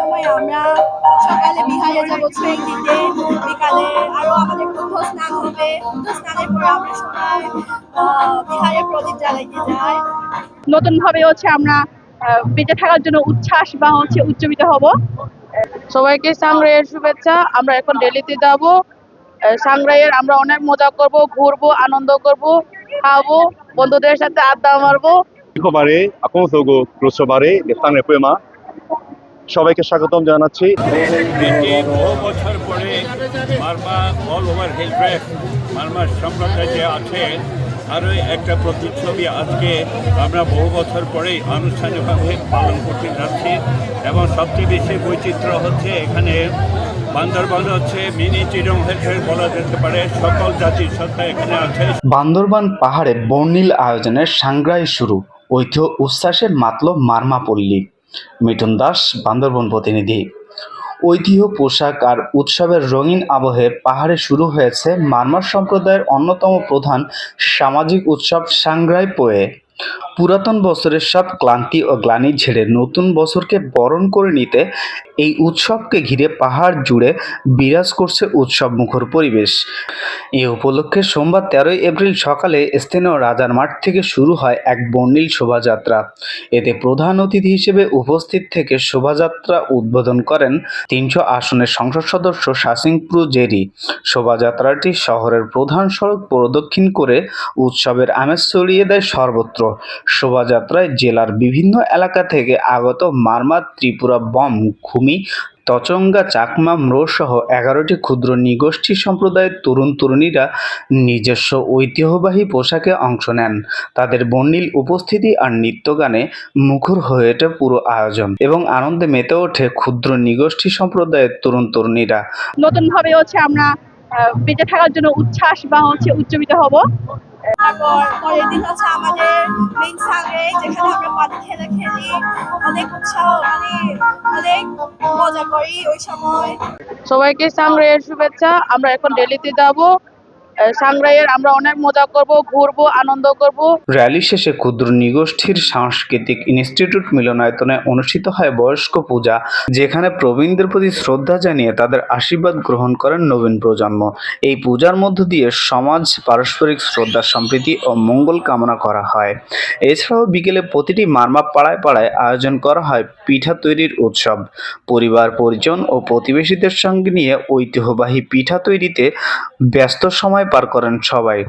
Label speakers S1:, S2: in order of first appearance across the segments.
S1: সময় আমরা সকালে বিহারে যাব ট্রেন দিতে, বিকালে আরো আমাদের বুদ্ধ স্নান হবে। বুদ্ধ স্নানের পরে আমরা সবাই বিহারে প্রদীপ জ্বালাইতে যাই।
S2: নতুন ভাবে আমরা বেঁচে থাকার জন্য উচ্ছ্বাস বা উজ্জীবিত হব। সবাইকে সাংগ্রাইয়ের শুভেচ্ছা। আমরা এখন দিল্লিতে যাব। সাংগ্রাইয়ের আমরা অনেক মজা করব, ঘুরবো, আনন্দ করব, খাবো, বন্ধুদের সাথে আড্ডা মারবো।
S3: নিকোবারে আকোসোগো ক্রোসোবারে স্থানে প্রেমা সবাইকে স্বাগতম জানাচ্ছি।
S4: বহু বছর পরে মারমা অল ওভার হিলব্রেক মারমার সম্প্রদায় যে আছে আরও একটা প্রতিচ্ছবি আজকে আমরা বহু বছর পরেই আনুষ্ঠানিকভাবে পালন করতে যাচ্ছি। এবং সবচেয়ে বেশি বৈচিত্র্য হচ্ছে এখানে বান্দরবান হচ্ছে মিনি চিরং হিলস বলা যেতে পারে। সকল জাতির সত্তা এখানে আছে।
S5: বান্দরবান পাহাড়ে বর্ণিল আয়োজনের সাংগ্রাই শুরু, ঐতিহ্য উচ্ছ্বাসে মাতল মারমাপল্লী। মিঠুন দাস, বান্দরবান প্রতিনিধি। ঐতিহ্য, পোশাক আর উৎসবের রঙিন আবহে পাহাড়ে শুরু হয়েছে মারমার সম্প্রদায়ের অন্যতম প্রধান সামাজিক উৎসব সাংগ্রাই পোয়ে। পুরাতন বছরের সব ক্লান্তি ও গ্লানি ঝেড়ে নতুন বছরকে বরণ করে নিতে এই উৎসবকে ঘিরে পাহাড় জুড়ে বিরাজ করছে উৎসব মুখর পরিবেশ। এ উপলক্ষে সোমবার 13 এপ্রিল সকালে স্থানীয় রাজার মাঠ থেকে শুরু হয় এক বর্ণিল শোভাযাত্রা। এতে প্রধান অতিথি হিসেবে উপস্থিত থেকে শোভাযাত্রা উদ্বোধন করেন 300 আসনের সংসদ সদস্য শাসিংপ্রু জেরি। শোভাযাত্রাটি শহরের প্রধান সড়ক প্রদক্ষিণ করে উৎসবের আমেজ ছড়িয়ে দেয় সর্বত্র। শোভাযাত্রায় জেলার বিভিন্ন এলাকা থেকে আগত মারমা, ত্রিপুরা, বম, খুমি, তচঙ্গা, চাকমা, ম্রো সহ 11টি ক্ষুদ্র নৃগোষ্ঠী সম্প্রদায়ের তরুণ তরুণীরা নিজস্ব ঐতিহ্যবাহী পোশাকে অংশ নেন। তাদের বর্ণিল উপস্থিতি আর নৃত্যগানে মুখর হয়ে ওঠে পুরো আয়োজন এবং আনন্দে মেতে ওঠে ক্ষুদ্র নৃগোষ্ঠী সম্প্রদায়ের তরুণ তরুণীরা।
S2: নতুন ভাবে আমরা বেঁচে থাকার জন্য উচ্ছ্বাস বা উজ্জীবিত হব।
S1: তারপর পরের দিন হচ্ছে আমাদের মেইন সাংগ্রাই, যেখানে আমরা পানি খেলা খেলি, অনেক উৎসাহ অনেক মজা করি ওই সময়।
S2: সবাইকে সাংগ্রাইয়ের শুভেচ্ছা। আমরা এখন দিল্লিতে যাব। সাংগ্রাইয়ের আমরা অনেক মজা করব, ঘুরবো, আনন্দ করব।
S5: র্যালি শেষে ক্ষুদ্র নৃগোষ্ঠীর সাংস্কৃতিক ইনস্টিটিউট মিলনায়তনে অনুষ্ঠিত হয় বয়স্ক পূজা, যেখানে প্রবীণদের প্রতি শ্রদ্ধা জানিয়ে তাদের আশীর্বাদ গ্রহণ করেন নবীন প্রজন্ম। এই পূজার মধ্য দিয়ে সমাজ পারস্পরিক শ্রদ্ধা, সম্প্রীতি ও মঙ্গল কামনা করা হয়। এছাড়াও বিকেলে প্রতিটি মারমা পাড়ায় পাড়ায় আয়োজন করা হয় পিঠা তৈরির উৎসব। পরিবার, পরিজন ও প্রতিবেশীদের সঙ্গে নিয়ে ঐতিহ্যবাহী পিঠা তৈরিতে ব্যস্ত সময় পার করেন সবাই।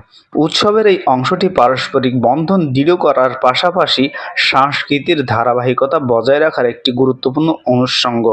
S5: উৎসবের এই অংশটি পারস্পরিক বন্ধন দৃঢ় করার পাশাপাশি সংস্কৃতির ধারাবাহিকতা বজায় রাখার একটি গুরুত্বপূর্ণ অনুষঙ্গ।